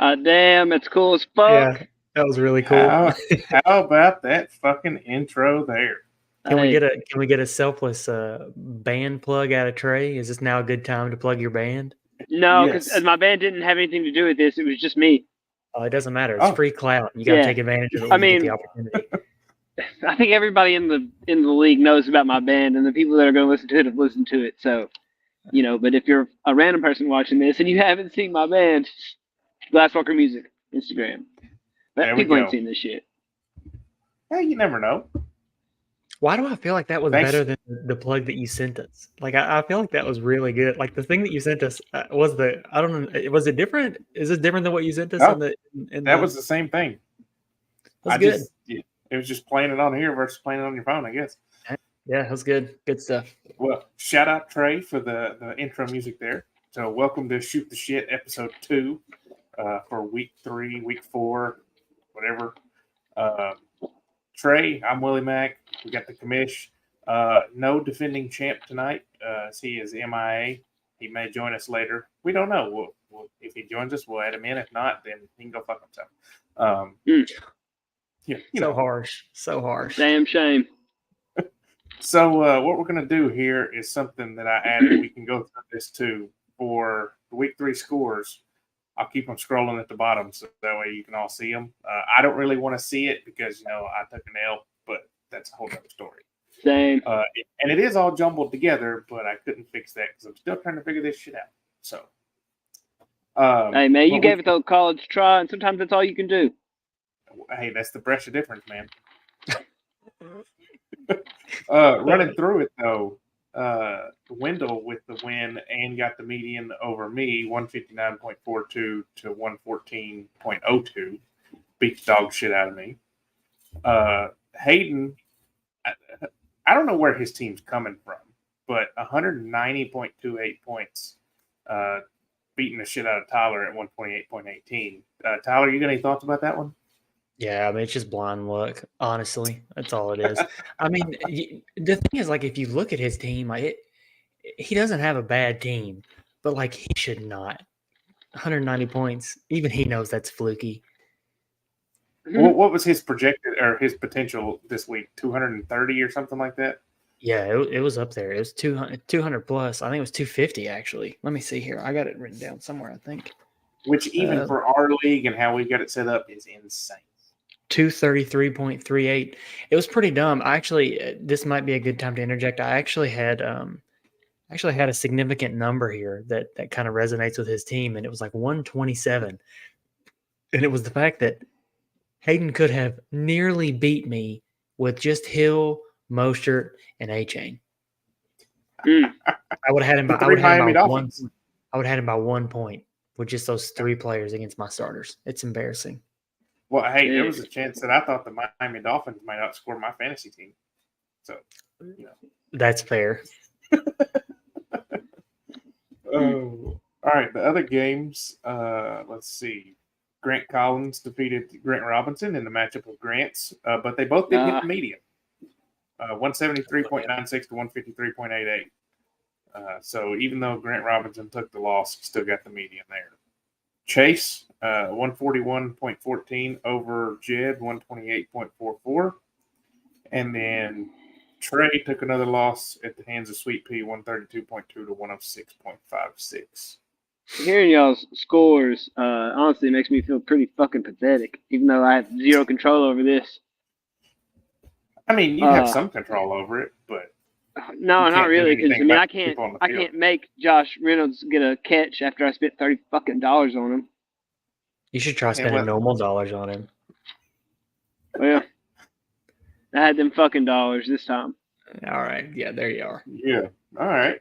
Damn, it's cool as fuck. Yeah, that was really cool. How about that fucking intro there? Can we Hey, get a selfless band plug out of Trey? Is this now a good time to plug your band? no, because Yes. my band didn't have anything to do with this. It was just me. Oh, it doesn't matter. It's Oh. free clout. You got to Yeah. take advantage of it I when you get the mean- opportunity. I think everybody in the league knows about my band, and the people that are going to listen to it have listened to it. So, but if you're a random person watching this and you haven't seen my band, Glasswalker Music, Instagram. But There we people ain't go. seen this shit. Hey, you never know. Why do I feel like that was Thanks. better than the plug that you sent us? Like, I feel like that was really good. Like, the thing that you sent us was I don't know, was it different? Is this different than what you sent us? No, that was the same thing. That's good. It was just playing it on here versus playing it on your phone, I guess. Yeah, that was good. Good stuff. Well, shout out Trey for the intro music there. So welcome to Shoot the Shit episode 2 for week 3, week 4, whatever. Trey, I'm Willie Mack. We got the commish. No defending champ tonight. As he is MIA. He may join us later. We don't know. If he joins us, we'll add him in. If not, then he can go fuck himself. Yeah, So harsh. So harsh. Damn shame. So what we're going to do here is something that I added. We can go through this too for the week 3 scores. I'll keep them scrolling at the bottom so that way you can all see them. I don't really want to see it because, I took an L, but that's a whole other story. Same. And it is all jumbled together, but I couldn't fix that because I'm still trying to figure this shit out. So, Hey, man, you gave it the college try, and sometimes that's all you can do. Hey, that's the Brescia difference, man. Running through it, though, Wendell with the win and got the median over me, 159.42 to 114.02. Beat the dog shit out of me. Hayden, I don't know where his team's coming from, but 190.28 points, beating the shit out of Tyler at 128.18. Tyler, you got any thoughts about that one? Yeah, I mean, it's just blind luck, honestly. That's all it is. I mean, the thing is, like, if you look at his team, he doesn't have a bad team, but, like, he should not. 190 points, even he knows that's fluky. Well, what was his projected or his potential this week? 230 or something like that? Yeah, it was up there. It was 200 plus. I think it was 250, actually. Let me see here. I got it written down somewhere, I think. Which even for our league and how we got it set up is insane. 233.38. It was pretty dumb. This might be a good time to interject. I actually had a significant number here that kind of resonates with his team, and it was like 127. And it was the fact that Hayden could have nearly beat me with just Hill, Mostert, and A-Chain. I would have had him by by 1 point with just those 3 players against my starters. It's embarrassing. Well, hey, there was a chance that I thought the Miami Dolphins might outscore my fantasy team. So, That's fair. Oh, all right. The other games, let's see. Grant Collins defeated Grant Robinson in the matchup of Grants, but they both did hit the median. 173.96 to 153.88. So even though Grant Robinson took the loss, he still got the median there. Chase, 141.14 over Jed, 128.44. And then Trey took another loss at the hands of Sweet Pea, 132.2 to 106.56. Hearing y'all's scores, honestly, makes me feel pretty fucking pathetic, even though I have zero control over this. I mean, you have some control over it, but no, not really. Because I can't make Josh Reynolds get a catch after I spent $30 on him. You should try spending normal dollars on him. Well, I had them fucking dollars this time. All right, yeah, there you are. Yeah, all right.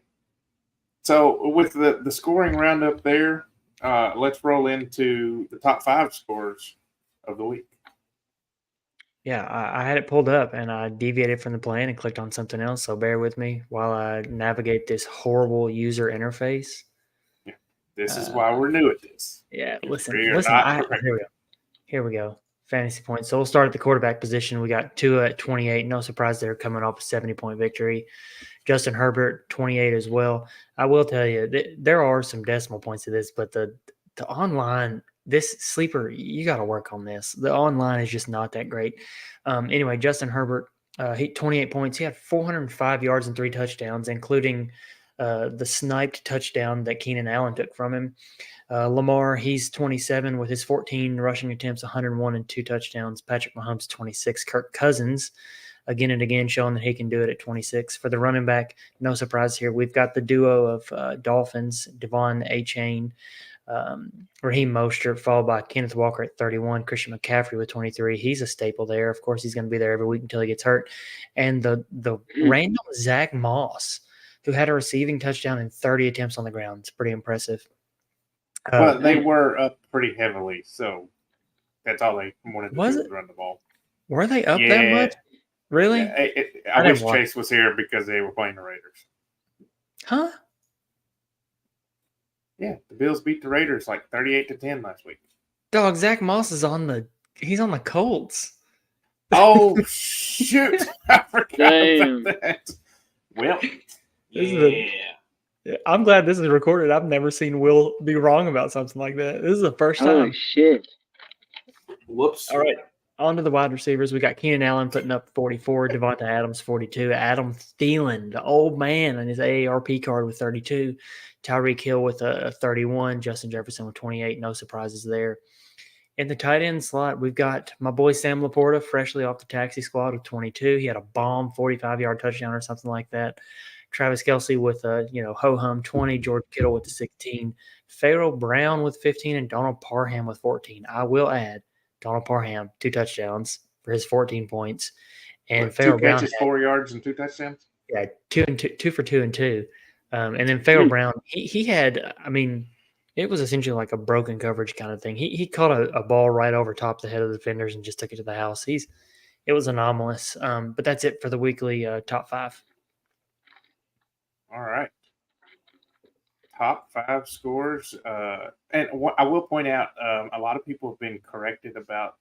So with the scoring roundup there, let's roll into the top 5 scores of the week. Yeah, I had it pulled up and I deviated from the plan and clicked on something else. So bear with me while I navigate this horrible user interface. Yeah, this is why we're new at this. Yeah, listen. Here we go. Fantasy points. So we'll start at the quarterback position. We got Tua at 28. No surprise they're coming off a 70-point victory. Justin Herbert, 28 as well. I will tell you, there are some decimal points to this, but the online this sleeper, you got to work on this. The online is just not that great. Anyway, Justin Herbert, he 28 points. He had 405 yards and 3 touchdowns, including the sniped touchdown that Keenan Allen took from him. Lamar, he's 27 with his 14 rushing attempts, 101 and 2 touchdowns. Patrick Mahomes, 26. Kirk Cousins, again and again, showing that he can do it at 26. For the running back, no surprise here. We've got the duo of Dolphins, Devon Achane, Raheem Mostert, followed by Kenneth Walker at 31, Christian McCaffrey with 23. He's a staple there. Of course, he's going to be there every week until he gets hurt. And the random Zach Moss, who had a receiving touchdown and 30 attempts on the ground. It's pretty impressive. But they were up pretty heavily, so that's all they wanted to do was run the ball. Were they up that much? Really? Yeah, I wish Chase was here because they were playing the Raiders. Huh? Yeah, the Bills beat the Raiders like 38-10 last week. Dog, Zach Moss is on the Colts. Oh shoot! I forgot about that. Well, I'm glad this is recorded. I've never seen Will be wrong about something like that. This is the first time. Oh shit! Whoops! All right, on to the wide receivers. We got Keenan Allen putting up 44, Devonta Adams 42, Adam Thielen, the old man, on his AARP card with 32. Tyreek Hill with a 31, Justin Jefferson with 28. No surprises there. In the tight end slot, we've got my boy Sam Laporta, freshly off the taxi squad with 22. He had a bomb 45-yard touchdown or something like that. Travis Kelce with a ho-hum 20. George Kittle with the 16. Pharaoh Brown with 15 and Donald Parham with 14. I will add Donald Parham 2 touchdowns for his 14 points, and Pharaoh Brown 2 catches, 4 yards, and 2 touchdowns. Yeah, 2 for 2 and 2. And then Pharaoh Brown, he had, it was essentially like a broken coverage kind of thing. He caught a ball right over top the head of the defenders and just took it to the house. It was anomalous. But that's it for the weekly top 5. All right. Top 5 scores. And I will point out, a lot of people have been corrected about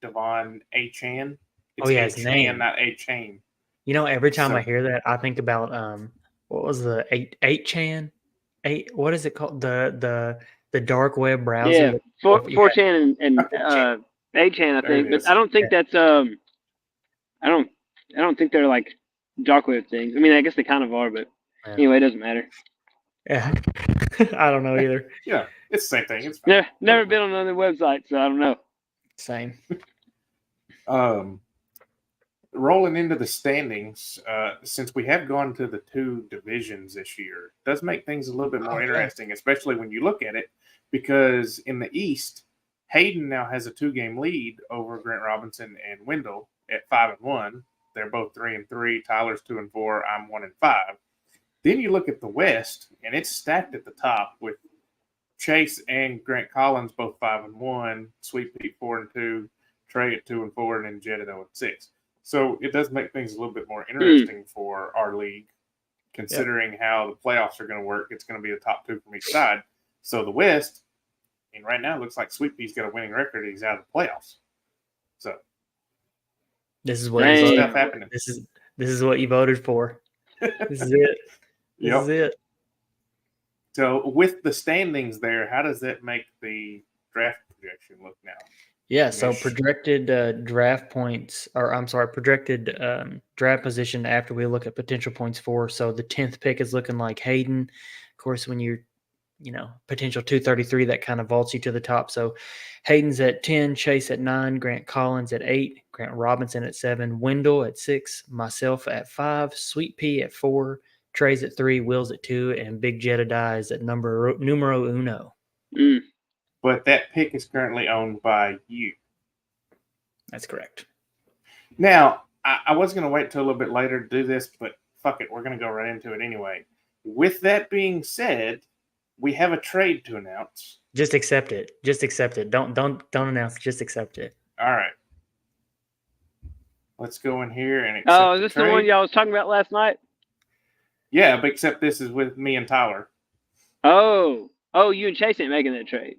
Devon Achane. It's his name, not Achane. Every time I hear that, I think about what was the 8chan? What is it called? The dark web browser. Yeah, 4chan and 8chan, I think. But I don't think that's I don't think they're like dark web things. I guess they kind of are, but anyway, it doesn't matter. Yeah, I don't know either. Yeah, it's the same thing. It's never been on another website, so I don't know. Same. Rolling into the standings, since we have gone to the 2 divisions this year, does make things a little bit more interesting, especially when you look at it, because in the East, Hayden now has a 2-game lead over Grant Robinson and Wendell at 5-1. They're both 3-3. Tyler's 2-4. I'm 1-5. Then you look at the West, and it's stacked at the top with Chase and Grant Collins both 5-1, Sweet Pete 4-2, Trey at 2-4, and then Jed at 0-6. So it does make things a little bit more interesting for our league, considering how the playoffs are going to work. It's going to be the top 2 from each side. So the West, and right now it looks like Sweet Pea's got a winning record. He's out of the playoffs. So this is what stuff happening. This is what you voted for. This is it. This is it. So with the standings there, how does that make the draft projection look now? Yeah, so projected draft points, projected draft position after we look at potential points for. So the 10th pick is looking like Hayden. Of course, when you're, potential 233, that kind of vaults you to the top. So Hayden's at 10, Chase at 9, Grant Collins at 8, Grant Robinson at 7, Wendell at 6, myself at 5, Sweet Pea at 4, Trey's at 3, Will's at 2, and Big Jedediah is at numero uno. But that pick is currently owned by you. That's correct. Now, I was going to wait till a little bit later to do this, but fuck it. We're going to go right into it anyway. With that being said, we have a trade to announce. Just accept it. Just accept it. Don't announce it. Just accept it. All right. Let's go in here and accept is this the one y'all was talking about last night? Yeah, but except this is with me and Tyler. Oh, you and Chase ain't making that trade.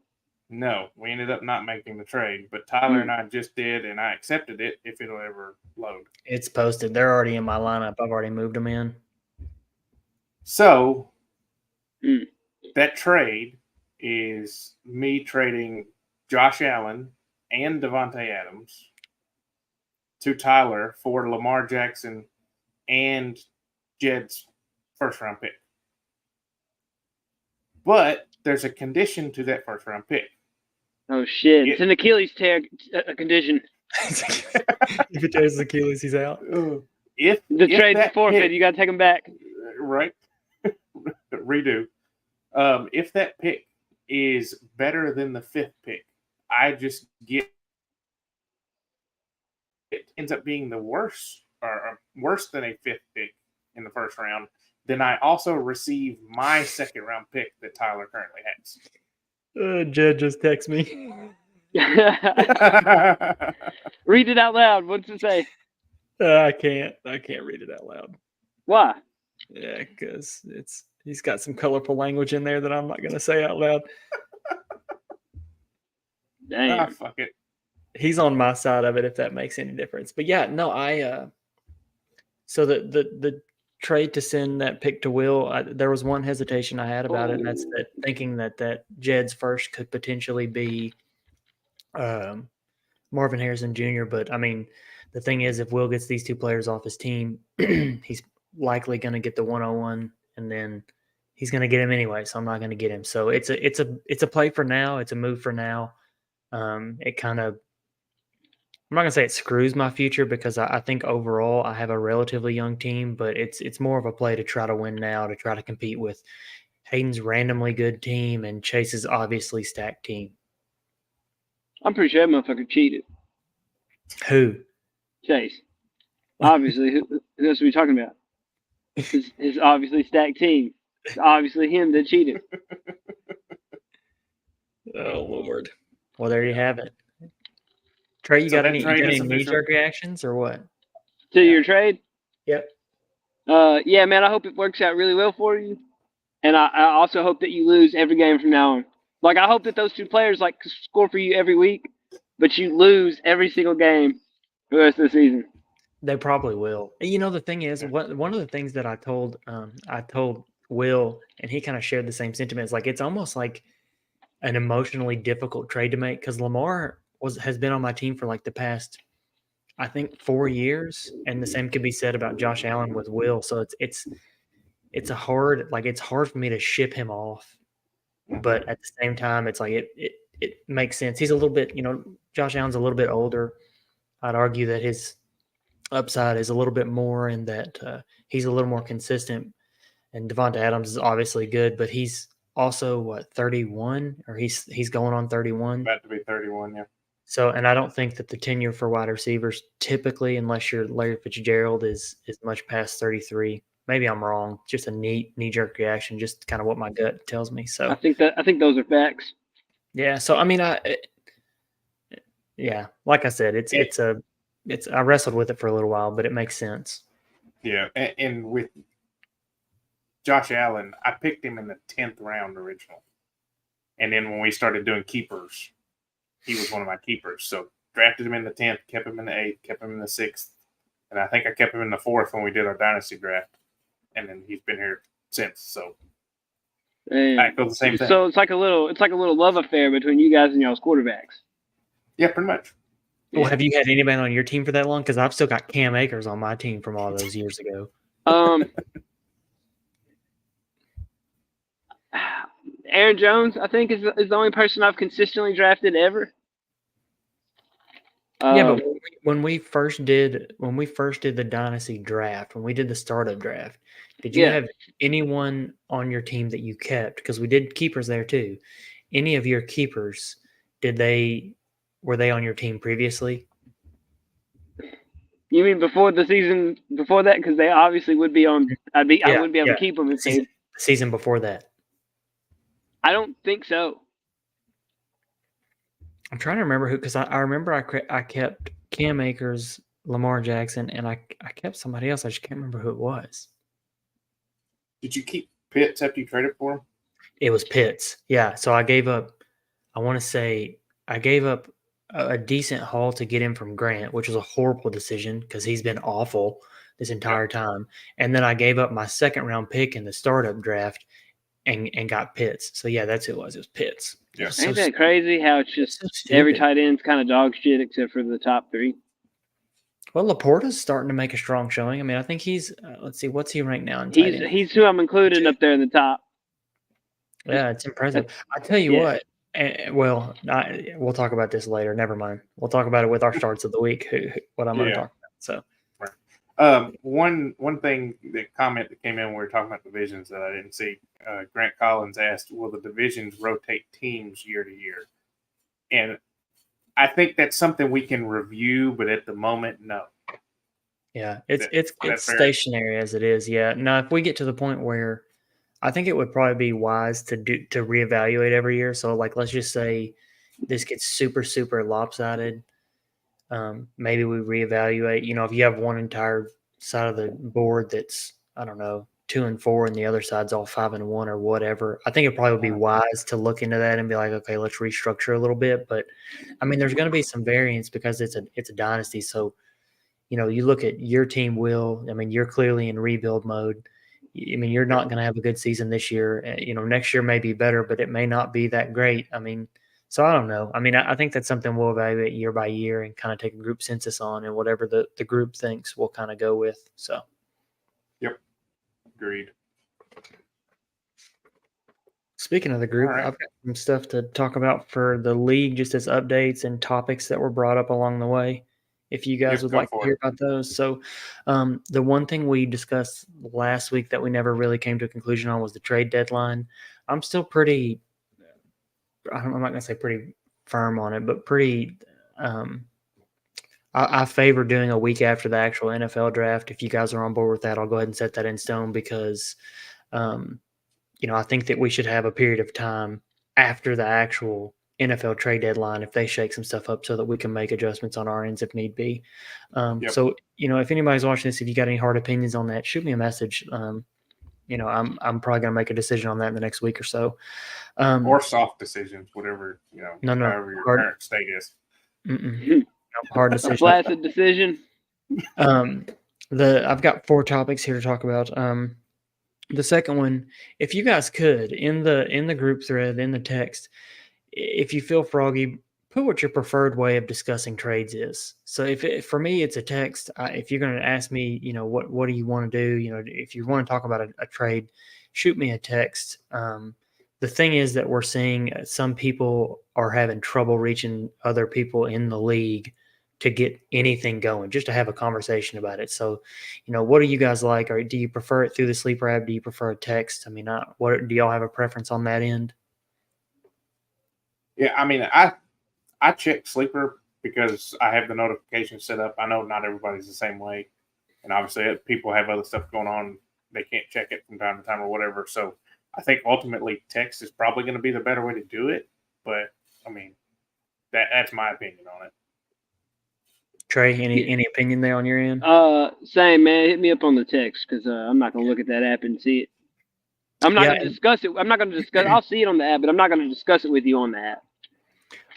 No, we ended up not making the trade, but Tyler and I just did, and I accepted it if it'll ever load. It's posted. They're already in my lineup. I've already moved them in. So that trade is me trading Josh Allen and Devontae Adams to Tyler for Lamar Jackson and Jed's first round pick. But there's a condition to that first round pick. Oh shit! It's an Achilles tear condition. If it tears his Achilles, he's out. If The trade's that forfeit. pick- You got to take him back. right? Redo. If that pick is better than the 5th pick, I just get it ends up being the worse or worse than a 5th pick in the first round. Then I also receive my 2nd round pick that Tyler currently has. Jed just text me. Read it out loud. What's it say? I can't read it out loud. Why? Yeah, because he's got some colorful language in there that I'm not going to say out loud. Damn. Fuck it. He's on my side of it, if that makes any difference. But yeah, no, so the trade to send that pick to Will, there was one hesitation I had about it, and that's that thinking that Jed's first could potentially be Marvin Harrison Jr. But I mean, the thing is, if Will gets these 2 players off his team, he's likely going to get the 101, and then he's going to get him anyway. So I'm not going to get him. So it's a play for now. It's a move for now. It kind of, I'm not going to say it screws my future, because I think overall I have a relatively young team, but it's more of a play to try to win now, to try to compete with Hayden's randomly good team and Chase's obviously stacked team. I'm pretty sure that motherfucker cheated. Who? Chase. Obviously, who else are we talking about? His obviously stacked team. It's obviously him that cheated. Oh, Lord. Well, there you have it. Trey, you So got that any trade is official. knee-jerk reactions or what? To your trade? Yep. Yeah, man, I hope it works out really well for you. And I also hope that you lose every game from now on. Like, I hope that those 2 players, like, score for you every week, but you lose every single game for the rest of the season. They probably will. You know, the thing is, one of the things that I told Will, and he kind of shared the same sentiment, is like, it's almost like an emotionally difficult trade to make, because Lamar has been on my team for like the past, I think, 4 years, and the same could be said about Josh Allen with Will. So it's hard for me to ship him off, but at the same time, it's like it makes sense. He's a little bit, Josh Allen's a little bit older. I'd argue that his upside is a little bit more, and that he's a little more consistent. And Devonta Adams is obviously good, but he's also 31, or he's going on 31. About to be 31, yeah. So, and I don't think that the tenure for wide receivers typically, unless you're Larry Fitzgerald, is much past 33. Maybe I'm wrong. Just a knee-jerk reaction, just kind of what my gut tells me. So I think those are facts. Yeah. So I mean, like I said, I wrestled with it for a little while, but it makes sense. Yeah, and with Josh Allen, I picked him in the 10th round original, and then when we started doing keepers, he was one of my keepers. So drafted him in the 10th, kept him in the 8th, kept him in the 6th, and I think I kept him in the 4th when we did our dynasty draft, and then he's been here since. So I feel the same thing. So it's like a little love affair between you guys and y'all's quarterbacks. Yeah, pretty much. Well, have you had anybody on your team for that long? Because I've still got Cam Akers on my team from all those years ago. Aaron Jones, I think, is the only person I've consistently drafted ever. Yeah, but when we first did the dynasty draft, when we did the startup draft, did you have anyone on your team that you kept? Because we did keepers there too. Any of your keepers, were they on your team previously? You mean before the season before that? Because they obviously would be on. I wouldn't be able to keep them if the season before that. I don't think so. I'm trying to remember who, because I remember I kept Cam Akers, Lamar Jackson, and I kept somebody else. I just can't remember who it was. Did you keep Pitts after you traded for him? It was Pitts. Yeah. So I gave up, I want to say I gave up a decent haul to get him from Grant, which was a horrible decision because he's been awful this entire time. And then I gave up my second round pick in the startup draft and got Pitts. So yeah, that's who it was. It was Pitts. Yeah. So Ain't that crazy how it's just so every stupid. tight end's kind of dog shit except for the top three? Well, Laporta's starting to make a strong showing. I mean, I think he's let's see, what's he ranked now in tight end? He's who I'm including up there in the top. Yeah, it's impressive. I tell you what. We'll talk about this later. Never mind. We'll talk about it with our starts of the week. What I'm going to talk about. So, one thing, the comment that came in when we were talking about divisions that I didn't see. Grant Collins asked, "Will the divisions rotate teams year to year?" And I think that's something we can review, but at the moment, no. Yeah, it's stationary as it is. Yeah. Now, if we get to the point where I think it would probably be wise to reevaluate every year. So, like, let's just say this gets super, super lopsided. Maybe we reevaluate. You know, if you have one entire side of the board that's, I don't know, 2-4, and the other side's all 5-1 or whatever, I think it probably would be wise to look into that and be like, okay, let's restructure a little bit. But I mean, there's going to be some variance because it's a dynasty. So, you know, you look at your team, Will. I mean, you're clearly in rebuild mode. I mean, you're not going to have a good season this year. You know, next year may be better, but it may not be that great. I mean, so I don't know. I mean, I think that's something we'll evaluate year by year and kind of take a group census on, and whatever the group thinks we'll kind of go with. So, yep, agreed. Speaking of the group, right. I've got some stuff to talk about for the league, just as updates and topics that were brought up along the way, if you guys would like to hear about those. So the one thing we discussed last week that we never really came to a conclusion on was the trade deadline. I'm still pretty, I'm not going to say pretty firm on it, but pretty, I favor doing a week after the actual NFL draft. If you guys are on board with that, I'll go ahead and set that in stone because, you know, I think that we should have a period of time after the actual NFL trade deadline if they shake some stuff up so that we can make adjustments on our ends if need be. So, you know, if anybody's watching this, if you got any hard opinions on that, shoot me a message. You know, I'm probably going to make a decision on that in the next week or so. Or soft decisions, whatever, you know, however your current state is. Hard decision. A flaccid decision. I've got 4 topics here to talk about. The second one, if you guys could, in the group thread, in the text, if you feel froggy, put what your preferred way of discussing trades is. So for me, it's a text. If you're going to ask me, you know, what do you want to do? You know, if you want to talk about a trade, shoot me a text. The thing is that we're seeing some people are having trouble reaching other people in the league to get anything going, just to have a conversation about it. So, you know, what do you guys like? Or do you prefer it through the Sleeper app? Do you prefer a text? I mean, what do y'all have a preference on that end? Yeah, I mean, I check Sleeper because I have the notifications set up. I know not everybody's the same way. And obviously people have other stuff going on. They can't check it from time to time or whatever. So I think ultimately text is probably going to be the better way to do it. But, I mean, that's my opinion on it. Trey, any opinion there on your end? Same, man. Hit me up on the text because I'm not going to look at that app and see it. I'm not going to discuss it. I'm not going to discuss. I'll see it on the app, but I'm not going to discuss it with you on the app.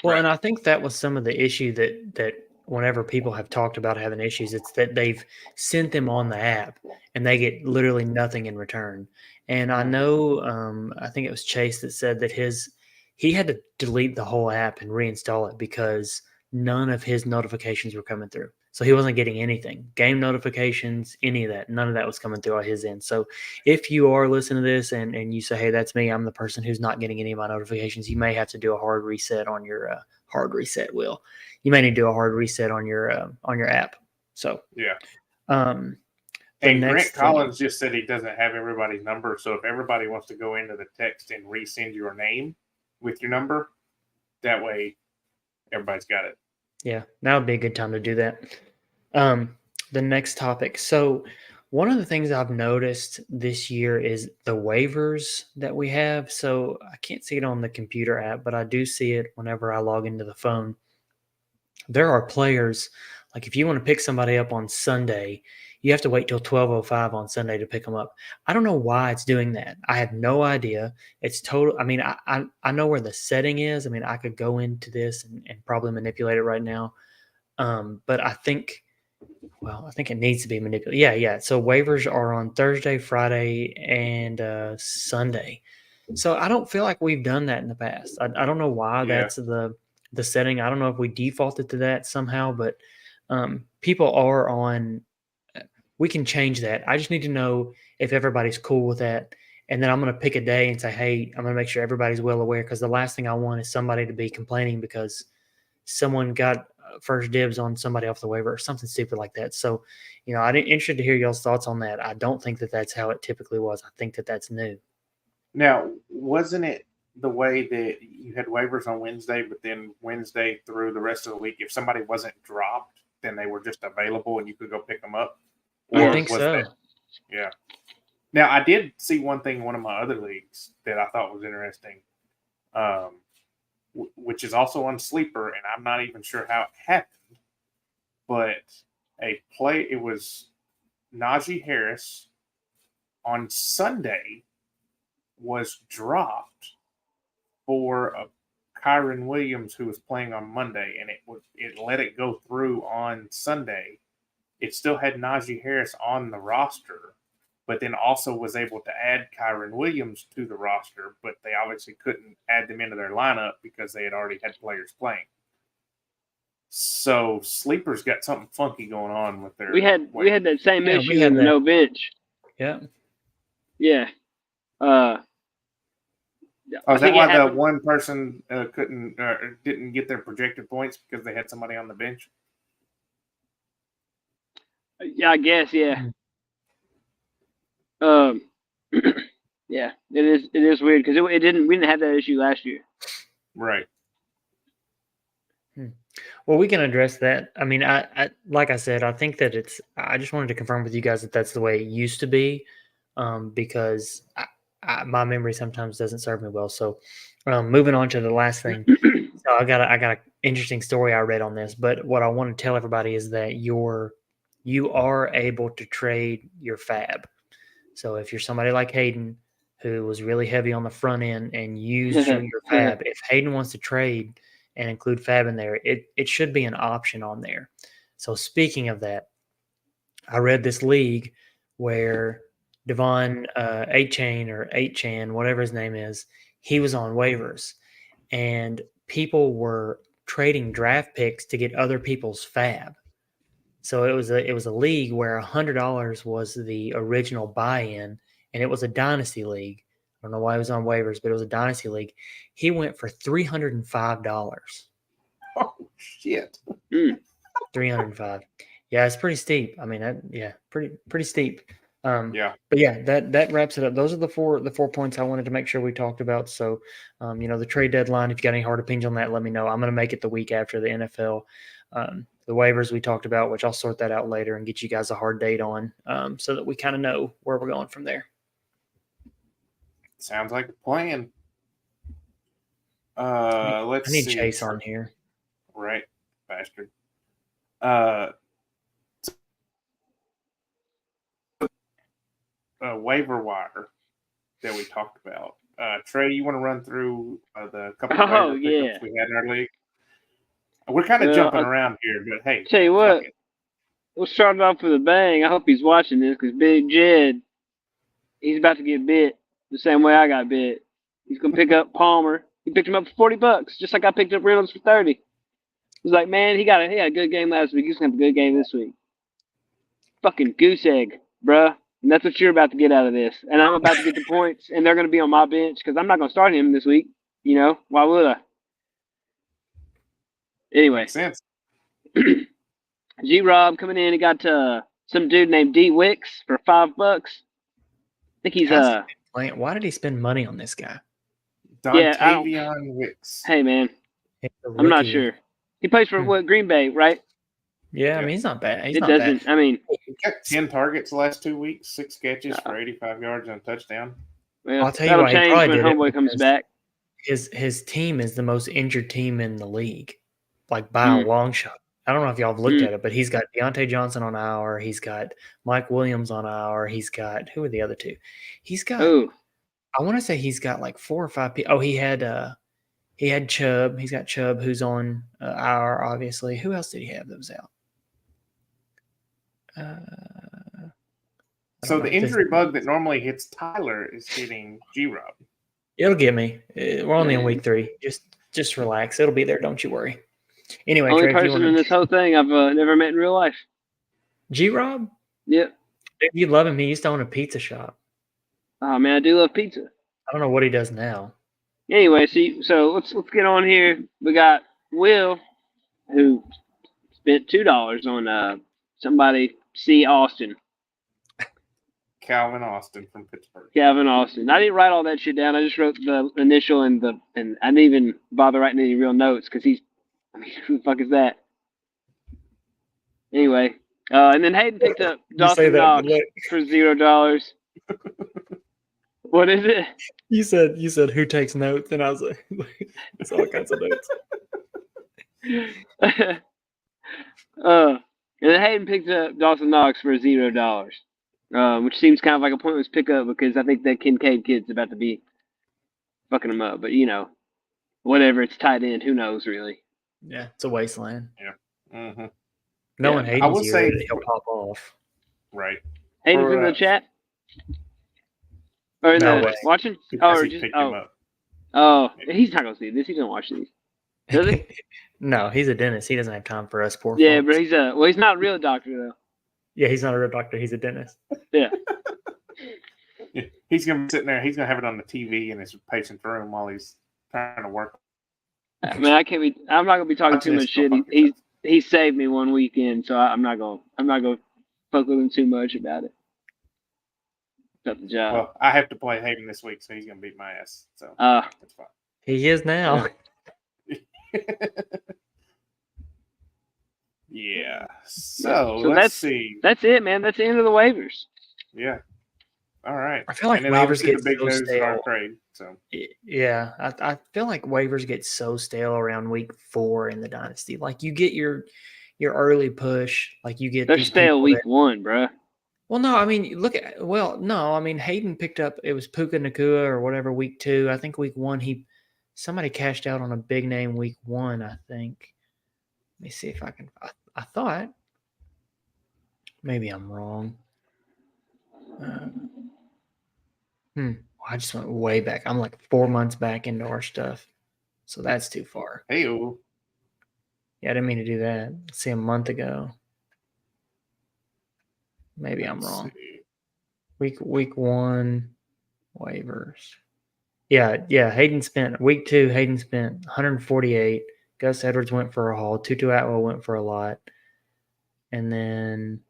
Well, and I think that was some of the issue that whenever people have talked about having issues, it's that they've sent them on the app and they get literally nothing in return. And I know, I think it was Chase that said that he had to delete the whole app and reinstall it because none of his notifications were coming through. So he wasn't getting anything, game notifications, any of that. None of that was coming through on his end. So if you are listening to this and you say, hey, that's me, I'm the person who's not getting any of my notifications, you may have to do a hard reset on your Will. You may need to do a hard reset on your app. So yeah. And Grant Collins just said he doesn't have everybody's number. So if everybody wants to go into the text and resend your name with your number, that way everybody's got it. Yeah, that would be a good time to do that. The next topic. So one of the things I've noticed this year is the waivers that we have. So I can't see it on the computer app, but I do see it whenever I log into the phone. There are players, like if you want to pick somebody up on Sunday, you have to wait till 12:05 on Sunday to pick them up. I don't know why it's doing that. I have no idea. It's total. I mean, I know where the setting is. I mean, I could go into this and probably manipulate it right now. But I think it needs to be manipulated. Yeah. So waivers are on Thursday, Friday, and Sunday. So I don't feel like we've done that in the past. I don't know why Yeah. that's the setting. I don't know if we defaulted to that somehow, but people are on. We can change that. I just need to know if everybody's cool with that, and then I'm going to pick a day and say, "Hey, I'm going to make sure everybody's well aware." Because the last thing I want is somebody to be complaining because someone got first dibs on somebody off the waiver or something stupid like that. So, I'm interested to hear y'all's thoughts on that. I don't think that that's how it typically was. I think that that's new. Now, wasn't it the way that you had waivers on Wednesday, but then Wednesday through the rest of the week, if somebody wasn't dropped, then they were just available and you could go pick them up? I Or think was so. that? Yeah. Now, I did see one thing in one of my other leagues that I thought was interesting, which is also on Sleeper, and I'm not even sure how it happened, but it was Najee Harris on Sunday was dropped for Kyron Williams who was playing on Monday, and it let it go through on Sunday. It still had Najee Harris on the roster, but then also was able to add Kyron Williams to the roster, but they obviously couldn't add them into their lineup because they had already had players playing. So Sleeper's got something funky going on with their. We had that same Yeah, we issue had in the that. no bench. Yeah. Yeah. Oh, is that think why it the happened- one person didn't get their projected points because they had somebody on the bench? Yeah, I guess. Yeah. Yeah, it is weird because we didn't have that issue last year. Right. Well, we can address that. I mean, I like I said, I think that I just wanted to confirm with you guys that that's the way it used to be, because my memory sometimes doesn't serve me well. So, moving on to the last thing. So I got an interesting story I read on this, but what I want to tell everybody is that you are able to trade your fab. So if you're somebody like Hayden who was really heavy on the front end and used your fab, if Hayden wants to trade and include fab in there, it should be an option on there. So speaking of that, I read this league where Devon 8chain or 8chan, whatever his name is, he was on waivers, and people were trading draft picks to get other people's fab. So it was a league where $100 was the original buy-in, and it was a dynasty league. I don't know why he was on waivers, but it was a dynasty league. He went for $305. Oh shit! 305. Yeah, it's pretty steep. I mean, pretty steep. Yeah. But yeah, that wraps it up. Those are the four points I wanted to make sure we talked about. So, the trade deadline. If you got any hard opinions on that, let me know. I'm going to make it the week after the NFL. The waivers we talked about, which I'll sort that out later and get you guys a hard date on, so that we kind of know where we're going from there. Sounds like a plan. Let's I need see. Chase on here. Right, bastard. Waiver wire that we talked about. Trey, you want to run through the couple of waiver pickups we had in our league? We're kind of jumping around here, but hey. Tell you what, we'll start it off with a bang. I hope he's watching this because Big Jed, he's about to get bit the same way I got bit. He's going to pick up Palmer. He picked him up for $40, just like I picked up Reynolds for 30. He's like, man, he had a good game last week. He's going to have a good game this week. Fucking goose egg, bruh. And that's what you're about to get out of this. And I'm about to get the points, and they're going to be on my bench because I'm not going to start him this week. Why would I? Anyway. Makes sense. G-Rob coming in. He got some dude named D Wicks for $5. I think he's Why did he spend money on this guy? Dontavion Wicks. Hey man, I'm not sure. He plays for Green Bay, right? Yeah, I mean he's not bad. It doesn't. I mean, he got 10 targets the last 2 weeks, 6 catches for 85 yards and a touchdown. Well, I'll tell you why he probably did when Homeboy comes back. His team is the most injured team in the league, like by a long shot. I don't know if y'all have looked at it, but he's got Deontay Johnson on IR. He's got Mike Williams on IR. He's got who are the other two? He's got. I want to say he's got like 4 or 5 people. Oh, he had Chubb. He's got Chubb who's on IR. Obviously, who else did he have that was out? So the injury bug that normally hits Tyler is hitting G-Rob. It'll get me. We're only in week 3. Just relax. It'll be there. Don't you worry. Anyway, Only Trey, if you person in want this whole thing I've never met in real life. G-Rob, Yep. you love him. He used to own a pizza shop. Oh man, I do love pizza. I don't know what he does now. Anyway, so let's get on here. We got Will, who spent $2 on somebody C. Austin, Calvin Austin from Pittsburgh. Calvin Austin. I didn't write all that shit down. I just wrote the initial and I didn't even bother writing any real notes because who the fuck is that? Anyway, and then Hayden picked up Dawson Knox for $0. What is it? You said who takes notes, and I was like, it's all kinds of notes. And then Hayden picked up Dawson Knox for $0, which seems kind of like a pointless pickup because I think that Kincaid kid's about to be fucking him up. But whatever. It's tight end. Who knows, really? Yeah, it's a wasteland. Yeah. Mm-hmm. Knowing I Hayden's will here, say he'll pop off. Right. Hayden's in the chat. Or in No the way. watching? Because Or he just picked him up. he's not gonna see this. He's gonna watch these. Does he? No, he's a dentist. He doesn't have time for us poor Yeah, folks. but he's not a real doctor though. Yeah, he's not a real doctor. He's a dentist. Yeah. Yeah, he's gonna be sitting there. He's gonna have it on the TV in his patient's room while he's trying to work. I'm not gonna be talking too much shit. He saved me one weekend, so I'm not gonna fuck with him too much about it. About the job. Well, I have to play Hayden this week, so he's gonna beat my ass. So that's fine. He is now. Yeah. So let's see. That's it, man. That's the end of the waivers. Yeah. All right. I feel like and then waivers obviously get the big so news is our stale. trade. So Yeah, I feel like waivers get so stale around week 4 in the dynasty. Like you get your early push, like you get They're these stale people week that- 1, bro. Well, no, I mean Hayden picked up it was Puka Nakua or whatever week 2. I think week 1 somebody cashed out on a big name week 1. I think. Let me see if I can. I thought maybe I'm wrong. I just went way back. I'm like 4 months back into our stuff, so that's too far. hey, Yeah, I didn't mean to do that. Let's see, a month ago. Maybe I'm wrong. Week 1 waivers. Yeah. Hayden spent week 2. Hayden spent 148. Gus Edwards went for a haul. Tutu Atwell went for a lot, and then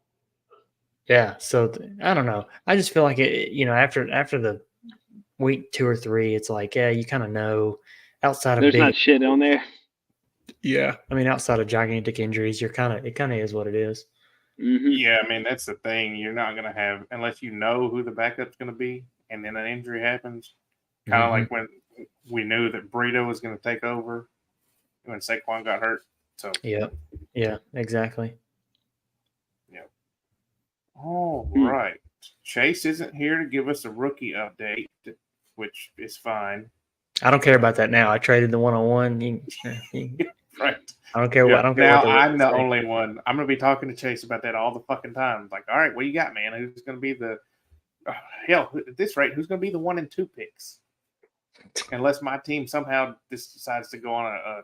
So I don't know. I just feel like it. After the week 2 or 3, it's like you kind of know outside of There's big. not shit on there. Yeah, I mean outside of gigantic injuries, it kind of is what it is. Mm-hmm. Yeah, I mean that's the thing. You're not going to have unless you know who the backup's going to be, and then an injury happens. Kind of like when we knew that Burrito was going to take over when Saquon got hurt. So yeah, exactly. Yeah. All right. Chase isn't here to give us a rookie update, which is fine. I don't care about that now. I traded the 101. Right. I don't care Yeah, what. I don't care. now what I'm the only one. I'm going to be talking to Chase about that all the fucking time. Like, all right, what you got, man? Who's going to be the hell at this rate? Who's going to be the 1 and 2 picks? Unless my team somehow decides to go on a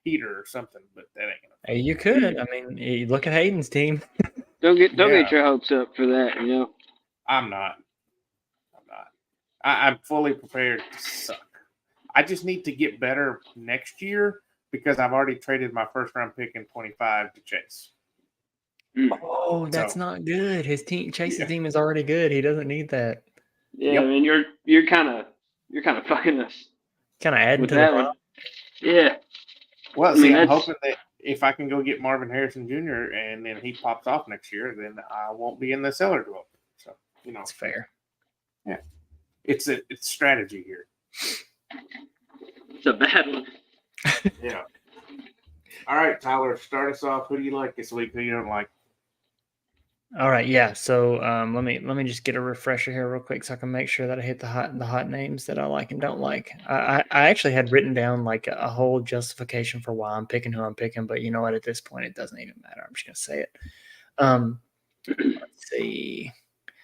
heater or something, but that ain't gonna. Hey, you could. I mean, you look at Hayden's team. Don't get your hopes up for that. I'm not. I'm fully prepared to suck. I just need to get better next year because I've already traded my first round pick in 25 to Chase. Oh, that's not good. His team, Chase's team is already good. He doesn't need that. Yeah, I mean you're kind of fucking us. Kind of adding with to that the one. Yeah. Well, see, I'm hoping that if I can go get Marvin Harrison Jr. and then he pops off next year, then I won't be in the cellar dweller. So That's fair. Yeah, it's strategy here. It's a bad one. Yeah. All right, Tyler, start us off. Who do you like this week? Who you don't like? All right, yeah. So let me just get a refresher here real quick so I can make sure that I hit the hot names that I like and don't like. I actually had written down like a whole justification for why I'm picking who I'm picking, but you know what? At this point, it doesn't even matter. I'm just gonna say it. Let's see.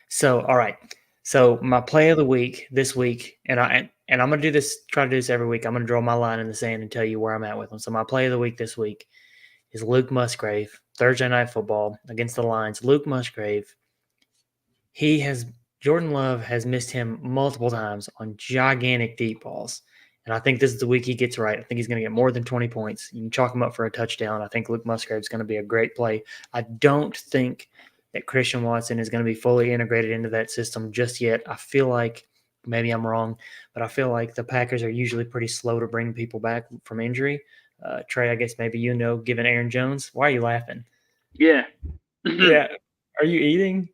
So, all right. So my play of the week this week, and I'm gonna do this. Try to do this every week. I'm gonna draw my line in the sand and tell you where I'm at with them. So my play of the week this week is Luke Musgrave, Thursday Night Football against the Lions. Luke Musgrave. Jordan Love has missed him multiple times on gigantic deep balls. And I think this is the week he gets right. I think he's going to get more than 20 points. You can chalk him up for a touchdown. I think Luke Musgrave is going to be a great play. I don't think that Christian Watson is going to be fully integrated into that system just yet. I feel like, maybe I'm wrong, but I feel like the Packers are usually pretty slow to bring people back from injury. Trey, I guess maybe given Aaron Jones. Why are you laughing? Yeah. Yeah. Are you eating?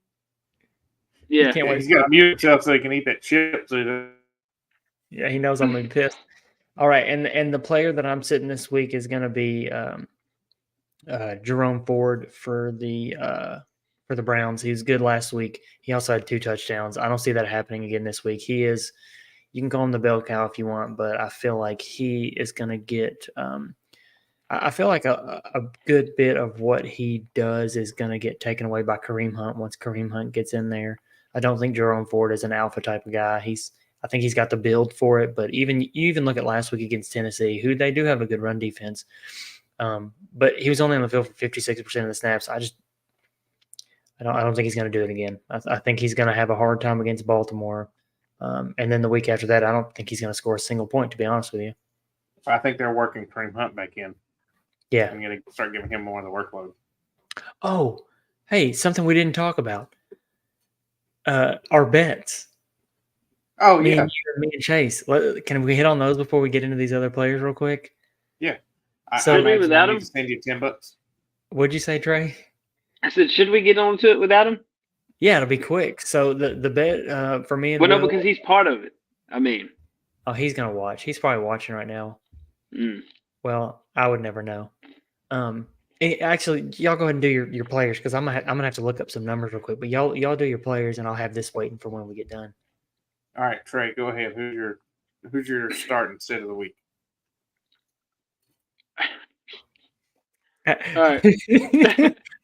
Yeah. Can't wait. He's got to mute himself so he can eat that chip. Yeah, he knows I'm going to be pissed. All right, and the player that I'm sitting this week is going to be Jerome Ford for the Browns. He was good last week. He also had 2 touchdowns. I don't see that happening again this week. He is. You can call him the bell cow if you want, but I feel like he is going to get. I feel like a good bit of what he does is going to get taken away by Kareem Hunt once Kareem Hunt gets in there. I don't think Jerome Ford is an alpha type of guy. I think he's got the build for it, but you even look at last week against Tennessee, who they do have a good run defense. But he was only on the field for 56% of the snaps. I don't think he's going to do it again. I think he's going to have a hard time against Baltimore. And then the week after that, I don't think he's going to score a single point, to be honest with you. I think they're working Kareem Hunt back in. Yeah. I'm going to start giving him more of the workload. Oh, hey, something we didn't talk about. Our bets. Oh, me yeah. Me and Chase. Can we hit on those before we get into these other players real quick? Yeah. So, I imagine without I need him? to send you $10. What'd you say, Trey? I said, should we get on to it without him? Yeah, it'll be quick. So the bet for me and Well, no, Will, because he's part of it. I mean. oh, he's gonna watch. He's probably watching right now. Mm. Well, I would never know. Actually, y'all go ahead and do your players because I'm gonna have to look up some numbers real quick. But y'all do your players, and I'll have this waiting for when we get done. All right, Trey, go ahead. Who's your start and sit of the week? All right.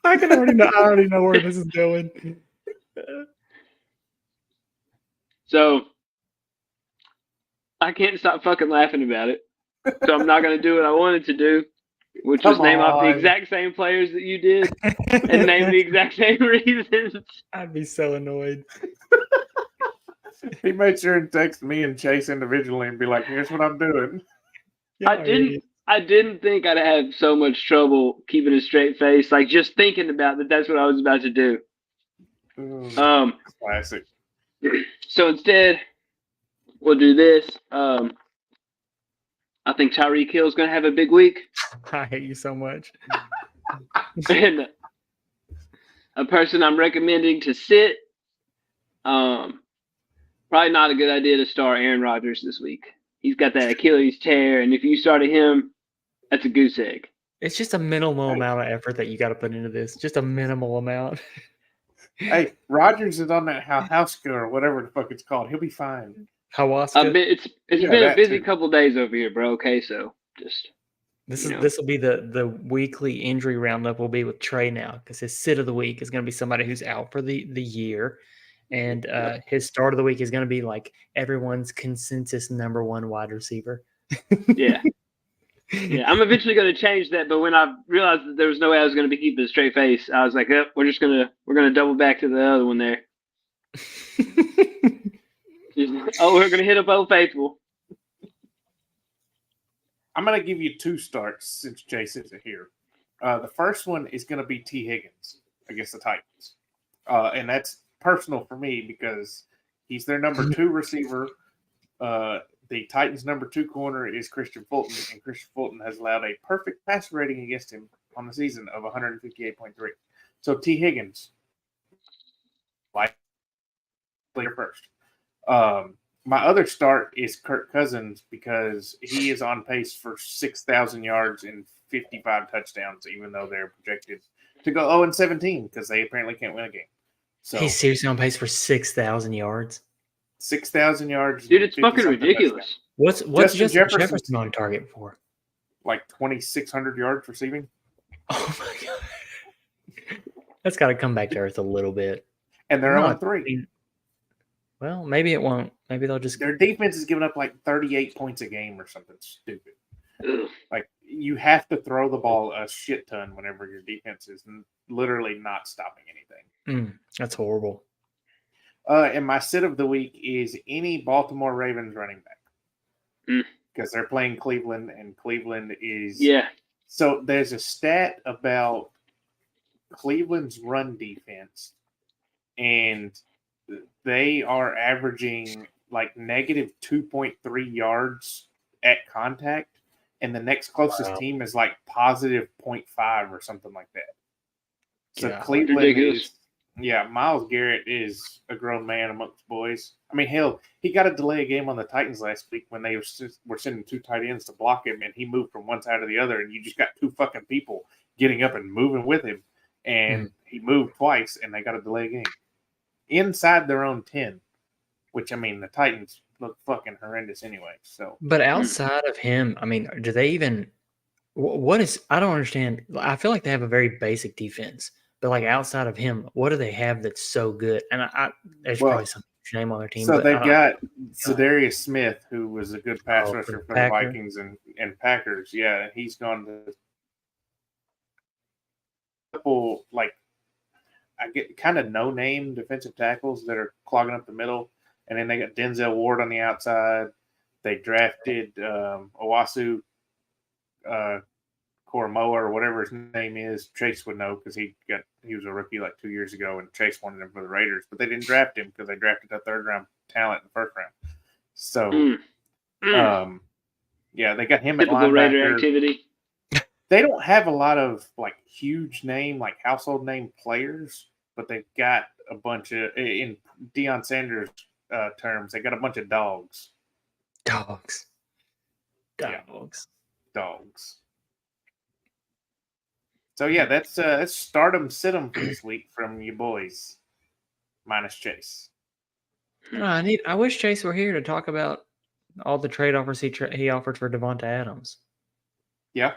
I already know where this is going. So I can't stop fucking laughing about it. So I'm not going to do what I wanted to do, which was name off the exact same players that you did and name the exact same reasons. I'd be so annoyed. He made sure and text me and Chase individually and be like, "Here's what I'm doing." I didn't think I'd have so much trouble keeping a straight face, like just thinking about that. That's what I was about to do. Classic. So instead, we'll do this. I think Tyreek Hill is going to have a big week. I hate you so much. And a person I'm recommending to sit. Probably not a good idea to start Aaron Rodgers this week. He's got that Achilles tear, and if you started him, that's a goose egg. It's just a minimal amount of effort that you got to put into this. Just a minimal amount. Hey, Rodgers is on that house or whatever the fuck it's called. He'll be fine. Hawaska. It's been a busy couple days over here, bro. Okay, so just this will be the weekly injury roundup. Will be with Trey now because his sit of the week is going to be somebody who's out for the year, and his start of the week is going to be like everyone's consensus number 1 wide receiver. Yeah. Yeah, I'm eventually going to change that, but when I realized that there was no way I was going to be keeping a straight face, I was like, oh, we're going to double back to the other one there. We're going to hit up Old Faithful. I'm going to give you 2 starts since Chase isn't here. The first one is going to be T. Higgins against the Titans. And that's personal for me because he's their number 2 receiver. The Titans' number 2 corner is Christian Fulton, and Christian Fulton has allowed a perfect passer rating against him on the season of 158.3. So T. Higgins, like player first. My other start is Kirk Cousins because he is on pace for 6,000 yards and 55 touchdowns, even though they're projected to go 0-17 because they apparently can't win a game. So he's seriously on pace for 6,000 yards. 6,000 yards. Dude, it's fucking ridiculous. What's Justin Jefferson on target for? Like 2,600 yards receiving. Oh my god, that's got to come back to earth a little bit. And they're on 3. Well, maybe it won't. Maybe they'll just. Their defense is giving up like 38 points a game or something stupid. Ugh. Like you have to throw the ball a shit ton whenever your defense is literally not stopping anything. That's horrible. And my sit of the week is any Baltimore Ravens running back because they're playing Cleveland, and Cleveland is So there's a stat about Cleveland's run defense, and they are averaging like negative 2.3 yards at contact, and the next closest team is like positive 0.5 or something like that. So Cleveland is, Myles Garrett is a grown man amongst boys. I mean, hell, he got a delay a game on the Titans last week when they were sending two tight ends to block him, and he moved from one side to the other, and you just got two fucking people getting up and moving with him, and he moved twice, and they got a delay game inside their own 10, which, I mean, the Titans look fucking horrendous anyway. So, but outside of him, I mean, do they even? What is? I don't understand. I feel like they have a very basic defense, but like outside of him, what do they have that's so good? And there's probably some name on their team. So they've got Zadarius Smith, who was a good pass rusher for the Vikings and Packers. Yeah, he's gone to couple I get kind of no-name defensive tackles that are clogging up the middle, and then they got Denzel Ward on the outside. They drafted Owasu Koromoa or whatever his name is. Chase would know because he was a rookie like 2 years ago, and Chase wanted him for the Raiders, but they didn't draft him because they drafted a third-round talent in the first round. So, they got him at linebacker. Raider activity. They don't have a lot of like huge name, like household name players, but they've got a bunch of, in Deion Sanders terms, they got a bunch of dogs. Dogs. So yeah, that's stardom sit-em for this week from you boys, minus Chase. I wish Chase were here to talk about all the trade offers he offered for Devonta Adams. Yeah.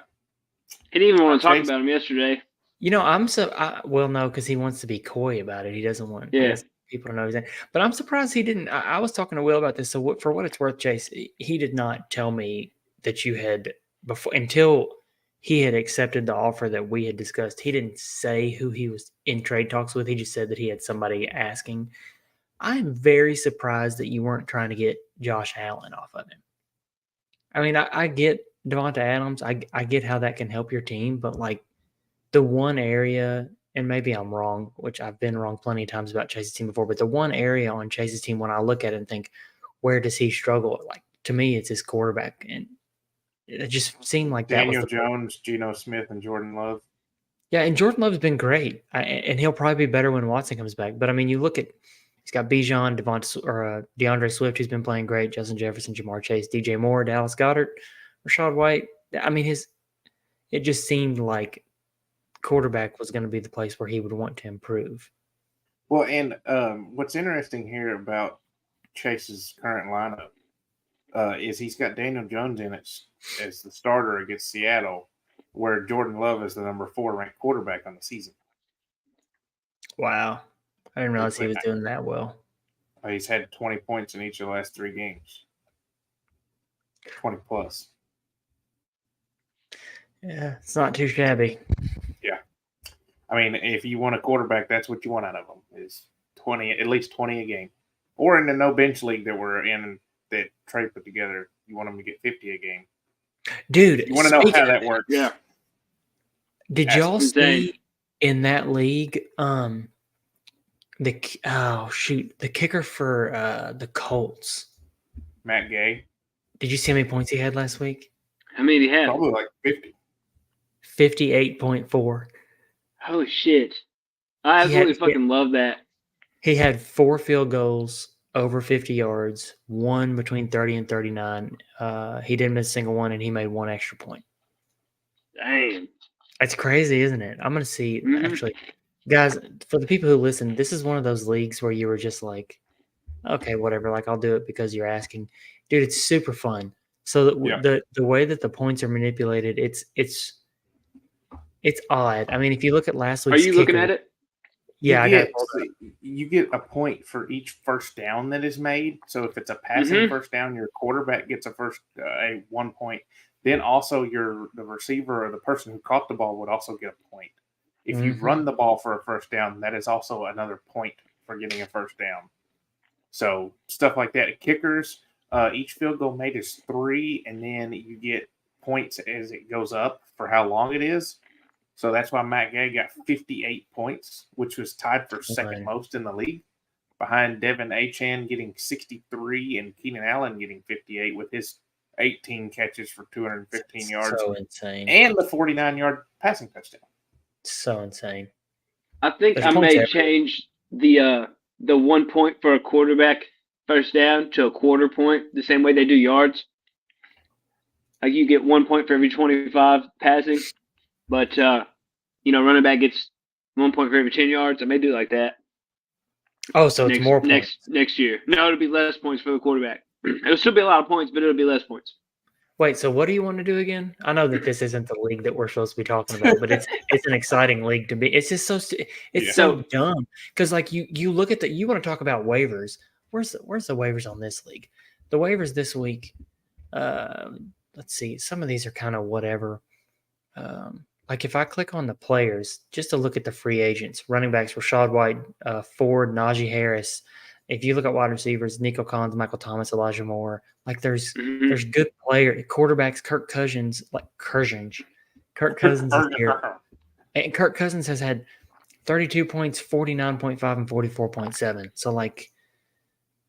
He didn't even want to talk about him yesterday. You know, no, because he wants to be coy about it. He doesn't want people to know he's in. But I'm surprised he didn't. I was talking to Will about this. So for what it's worth, Chase, he did not tell me that you had before until he had accepted the offer that we had discussed. He didn't say who he was in trade talks with. He just said that he had somebody asking. I'm very surprised that you weren't trying to get Josh Allen off of him. I mean, I get Devonta Adams, I get how that can help your team, but like the one area, and maybe I'm wrong, which I've been wrong plenty of times about Chase's team before, but the one area on Chase's team when I look at it and think, where does he struggle? Like to me, it's his quarterback, and it just seemed like Daniel Jones, Geno Smith, and Jordan Love. Yeah, and Jordan Love has been great, and he'll probably be better when Watson comes back. But I mean, you look at he's got Bijan, DeAndre Swift, who's been playing great, Justin Jefferson, Jamar Chase, DJ Moore, Dallas Goedert. Rashad White, I mean, it just seemed like quarterback was going to be the place where he would want to improve. Well, and what's interesting here about Chase's current lineup is he's got Daniel Jones in it as the starter against Seattle, where Jordan Love is the number 4 ranked quarterback on the season. Wow. I didn't realize he was doing that well. He's had 20 points in each of the last 3 games. 20 plus. Yeah, it's not too shabby. Yeah. I mean, if you want a quarterback, that's what you want out of them is 20, at least 20 a game. Or in the no bench league that we're in that Trey put together, you want them to get 50 a game. Dude, you want to know how that works. Yeah. Did y'all see in that league the kicker for the Colts? Matt Gay. Did you see how many points he had last week? How many did he have? Probably like 50. 58.4. Holy shit. I absolutely fucking love that. He had 4 field goals over 50 yards, 1 between 30 and 39. He didn't miss a single one, and he made 1 extra point. Damn. That's crazy, isn't it? I'm going to see, actually. Guys, for the people who listen, this is one of those leagues where you were just like, okay, whatever, like I'll do it because you're asking. Dude, it's super fun. So the way that the points are manipulated, it's odd. I mean, if you look at last week's Are you looking at it? Yeah, I got it pulled up. you get a point for each first down that is made. So if it's a passing Mhm. first down, your quarterback gets a 1 point. Then also the receiver or the person who caught the ball would also get a point. If you Mhm. run the ball for a first down, that is also another point for getting a first down. So stuff like that. Kickers, each field goal made is 3, and then you get points as it goes up for how long it is. So that's why Matt Gay got 58 points, which was tied for second most in the league, behind Devin Achan getting 63 and Keenan Allen getting 58 with his 18 catches for 215 yards So insane. and the 49-yard passing touchdown. So insane. I think There's I points may everywhere. change the 1 point for a quarterback first down to a quarter point, the same way they do yards. Like you get 1 point for every 25 passing, but running back gets 1 point for every 10 yards. I may do it like that. Oh, so it's more points. next year. No, it'll be less points for the quarterback. It'll still be a lot of points, but it'll be less points. Wait, so what do you want to do again? I know that this isn't the league that we're supposed to be talking about, but it's an exciting league to be. It's just so so dumb because like you look at you want to talk about waivers. Where's the waivers on this league? The waivers this week. Let's see. Some of these are kind of whatever. Like if I click on the players, just to look at the free agents, running backs: Rashad White, Ford, Najee Harris. If you look at wide receivers, Nico Collins, Michael Thomas, Elijah Moore, like there's good player quarterbacks. Kirk Cousins is here, and Kirk Cousins has had 32 points, 49.5, and 44.7. So like,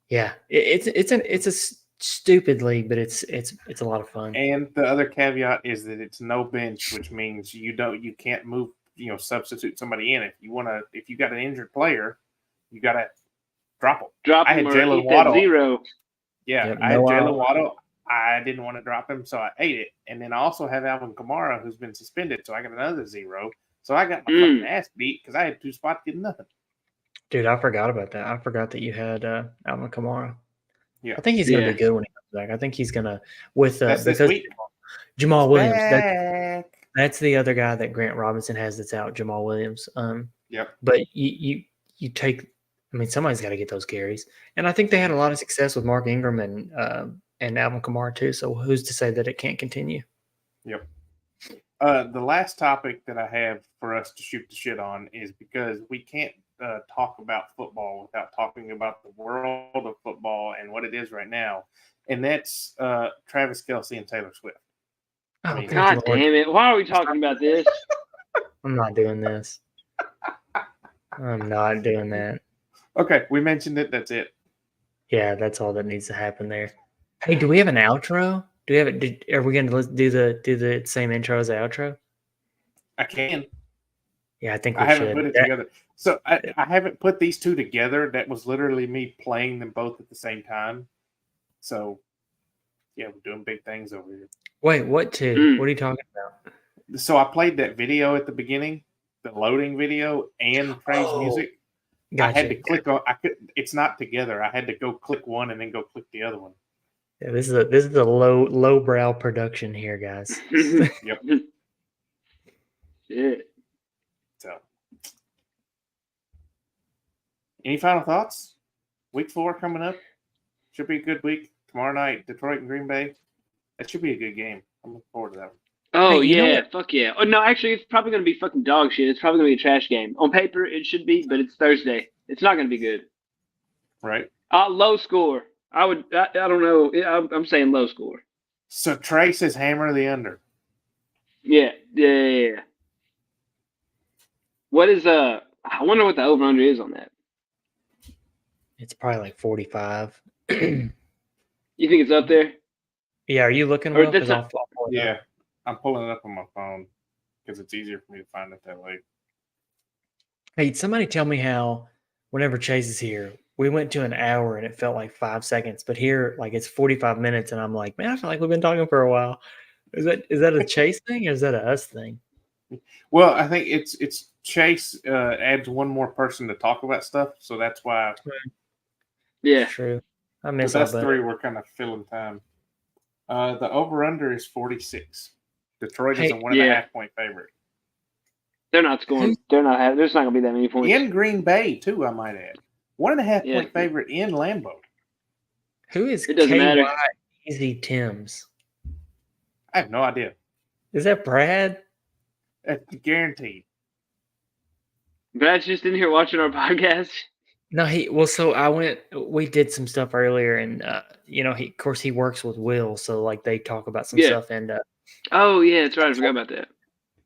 yeah, it's a stupid league, but it's a lot of fun. And the other caveat is that it's no bench, which means you can't move, substitute somebody in. If you got an injured player, you got to drop him. I had Jalen Waddle. 0. Yeah, Yep, I had Jalen Waddle. I didn't want to drop him, so I ate it. And then I also have Alvin Kamara, who's been suspended, so I got another 0. So I got my fucking ass beat because I had 2 spots getting nothing. Dude, I forgot about that. I forgot that you had Alvin Kamara. Yeah, I think he's going to be good when he comes back. I think he's going to that's this week. Jamal Williams. That's the other guy that Grant Robinson has that's out. Jamal Williams. Yep. But you take. I mean, somebody's got to get those carries, and I think they had a lot of success with Mark Ingram and Alvin Kamara too. So who's to say that it can't continue? Yep. The last topic that I have for us to shoot the shit on is because we can't talk about football without talking about the world of football and what it is right now, and that's Travis Kelce and Taylor Swift. Oh, God damn it! Why are we talking about this? I'm not doing this. I'm not doing that. Okay, we mentioned it. That's it. Yeah, that's all that needs to happen there. Hey, do we have an outro? Do we have it? Are we going to do the same intro as the outro? I can. Yeah, I think I haven't put it together. So I haven't put these two together. That was literally me playing them both at the same time. So yeah, we're doing big things over here. Wait, what two? What are you talking about? So I played that video at the beginning, the loading video and Trey's music. Gotcha. I had to click on. It's not together. I had to go click one and then go click the other one. Yeah, this is a low brow production here, guys. Yep. Yeah. So, any final thoughts? Week 4 coming up. Should be a good week. Tomorrow night, Detroit and Green Bay. That should be a good game. I'm looking forward to that one. Oh, hey, fuck yeah. Oh, no, actually, it's probably going to be fucking dog shit. It's probably going to be a trash game. On paper, it should be, but it's Thursday. It's not going to be good. Right. Low score. I don't know. I'm saying low score. So, Trey says hammer the under. Yeah. What is, I wonder what the over-under is on that. It's probably like 45. You think it's up there? Yeah, are you looking? Yeah, I'm pulling it up on my phone because it's easier for me to find it that way. Hey, somebody tell me how whenever Chase is here, we went to an hour and it felt like 5 seconds, but here, like it's 45 minutes, and I'm like, man, I feel like we've been talking for a while. Is that a Chase thing or is that a us thing? Well, I think it's Chase adds one more person to talk about stuff, so that's why. Yeah, true. I miss us 3. We're kind of filling time. The over/under is 46. Detroit is a 1.5 point favorite. They're not scoring. They're not having. There's not gonna be that many points. In Green Bay, too, I might add. 1.5 Yeah. point favorite in Lambeau. Who is It doesn't matter. KY Easy Timms? I have no idea. Is that Brad? That's guaranteed. Brad's just in here watching our podcast. No, we did some stuff earlier, and of course he works with Will, so like they talk about some Yeah. stuff, and Oh yeah, that's right. I forgot about that.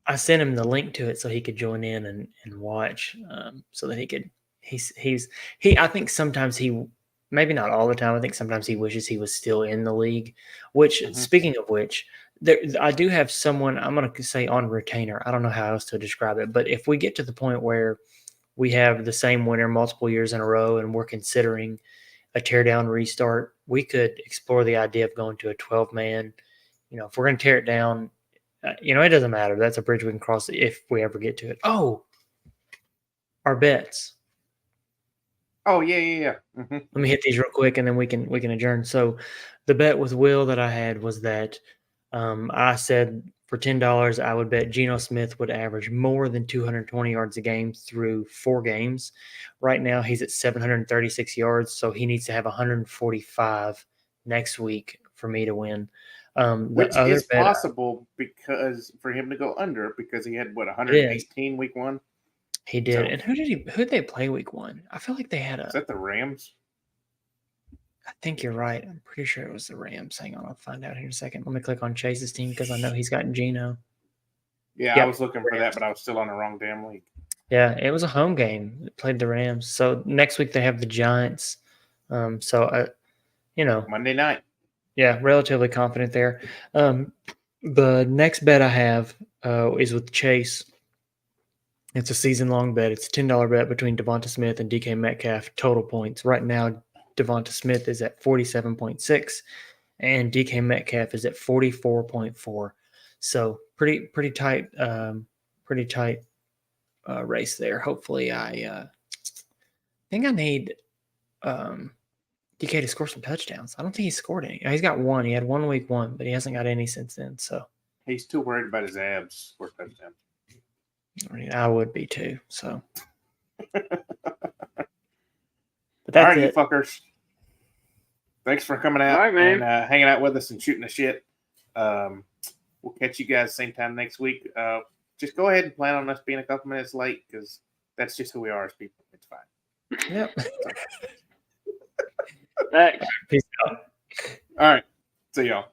I sent him the link to it so he could join in and watch, so that he could. I think sometimes maybe not all the time. I think sometimes he wishes he was still in the league. Which, speaking of which, I do have someone I'm going to say on retainer. I don't know how else to describe it, but if we get to the point where we have the same winner multiple years in a row and we're considering a teardown restart, we could explore the idea of going to a 12-man. If we're going to tear it down, it doesn't matter. That's a bridge we can cross if we ever get to it. Oh, our bets. Oh, yeah. Mm-hmm. Let me hit these real quick, and then we can adjourn. So the bet with Will that I had was that I said for $10 I would bet Geno Smith would average more than 220 yards a game through 4 games. Right now he's at 736 yards, so he needs to have 145 next week for me to win. Which is possible because for him to go under because he had 118 week 1. He did. So, and who did they play week 1? I feel like they had Is that the Rams? I think you're right. I'm pretty sure it was the Rams. Hang on, I'll find out here in a second. Let me click on Chase's team because I know he's got Geno. Yeah, I was looking for that, but I was still on the wrong damn league. Yeah, it was a home game. They played the Rams. So next week they have the Giants. Monday night. Yeah, relatively confident there. The next bet I have is with Chase. It's a season-long bet. It's a $10 bet between Devonta Smith and DK Metcalf total points. Right now, Devonta Smith is at 47.6, and DK Metcalf is at 44.4. So pretty tight, race there. Hopefully, I think I need DK to score some touchdowns. I don't think he's scored any. He's got one. He had one week 1, but he hasn't got any since then. So he's too worried about his abs for touchdowns. I would be too. So, but that's all right, you fuckers. Thanks for coming out and hanging out with us and shooting the shit. We'll catch you guys same time next week. Just go ahead and plan on us being a couple minutes late because that's just who we are as people. It's fine. Yep. Thanks. Peace out. All right. See y'all.